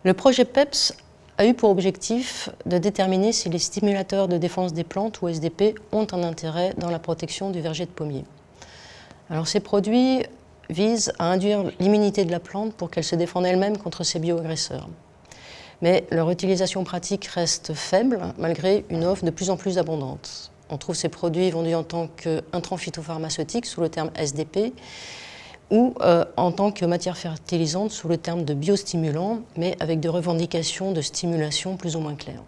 Le projet PEPS a eu pour objectif de déterminer si les stimulateurs de défense des plantes ou SDP ont un intérêt dans la protection du verger de pommier. Alors, ces produits visent à induire l'immunité de la plante pour qu'elle se défende elle-même contre ces bioagresseurs. Mais leur utilisation pratique reste faible malgré une offre de plus en plus abondante. On trouve ces produits vendus en tant qu'intrants phytopharmaceutiques sous le terme SDP ou en tant que matière fertilisante sous le terme de biostimulant, mais avec des revendications de stimulation plus ou moins claires.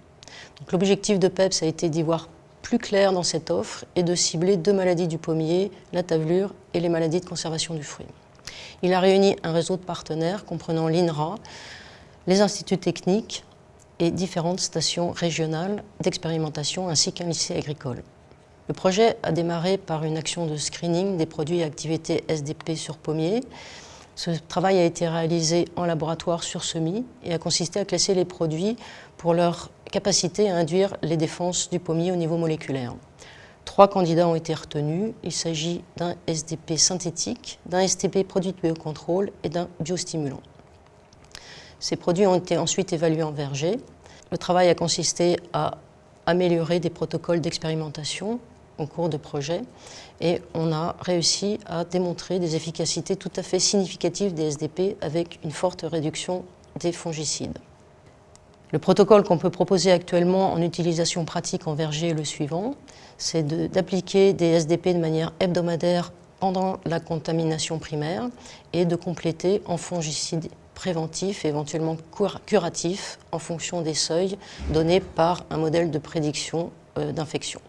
Donc, l'objectif de PEPS a été d'y voir plus clair dans cette offre et de cibler 2 maladies du pommier, la tavelure et les maladies de conservation du fruit. Il a réuni un réseau de partenaires comprenant l'INRA, les instituts techniques et différentes stations régionales d'expérimentation ainsi qu'un lycée agricole. Le projet a démarré par une action de screening des produits et activités SDP sur pommier. Ce travail a été réalisé en laboratoire sur semis et a consisté à classer les produits pour leur capacité à induire les défenses du pommier au niveau moléculaire. 3 candidats ont été retenus. Il s'agit d'un SDP synthétique, d'un SDP produit de biocontrôle et d'un biostimulant. Ces produits ont été ensuite évalués en verger. Le travail a consisté à améliorer des protocoles d'expérimentation au cours de projet et on a réussi à démontrer des efficacités tout à fait significatives des SDP avec une forte réduction des fongicides. Le protocole qu'on peut proposer actuellement en utilisation pratique en verger est le suivant, c'est d'appliquer des SDP de manière hebdomadaire pendant la contamination primaire et de compléter en fongicides préventifs et éventuellement curatifs en fonction des seuils donnés par un modèle de prédiction d'infection.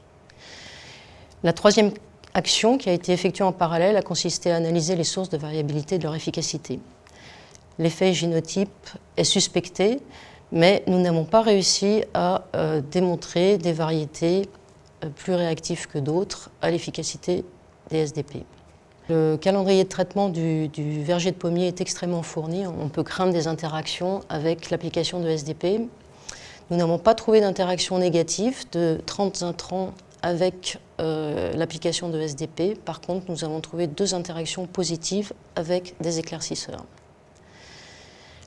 La troisième action qui a été effectuée en parallèle a consisté à analyser les sources de variabilité de leur efficacité. L'effet génotype est suspecté, mais nous n'avons pas réussi à démontrer des variétés plus réactives que d'autres à l'efficacité des SDP. Le calendrier de traitement du verger de pommier est extrêmement fourni. On peut craindre des interactions avec l'application de SDP. Nous n'avons pas trouvé d'interaction négative de 30 intrants avec l'application de SDP. Par contre, nous avons trouvé 2 interactions positives avec des éclaircisseurs.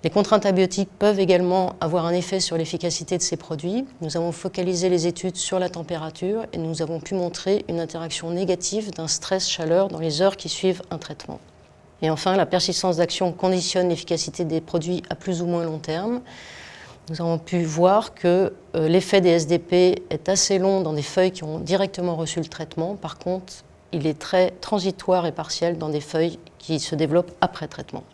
Les contraintes abiotiques peuvent également avoir un effet sur l'efficacité de ces produits. Nous avons focalisé les études sur la température et nous avons pu montrer une interaction négative d'un stress-chaleur dans les heures qui suivent un traitement. Et enfin, la persistance d'action conditionne l'efficacité des produits à plus ou moins long terme. Nous avons pu voir que l'effet des SDP est assez long dans des feuilles qui ont directement reçu le traitement. Par contre, il est très transitoire et partiel dans des feuilles qui se développent après traitement.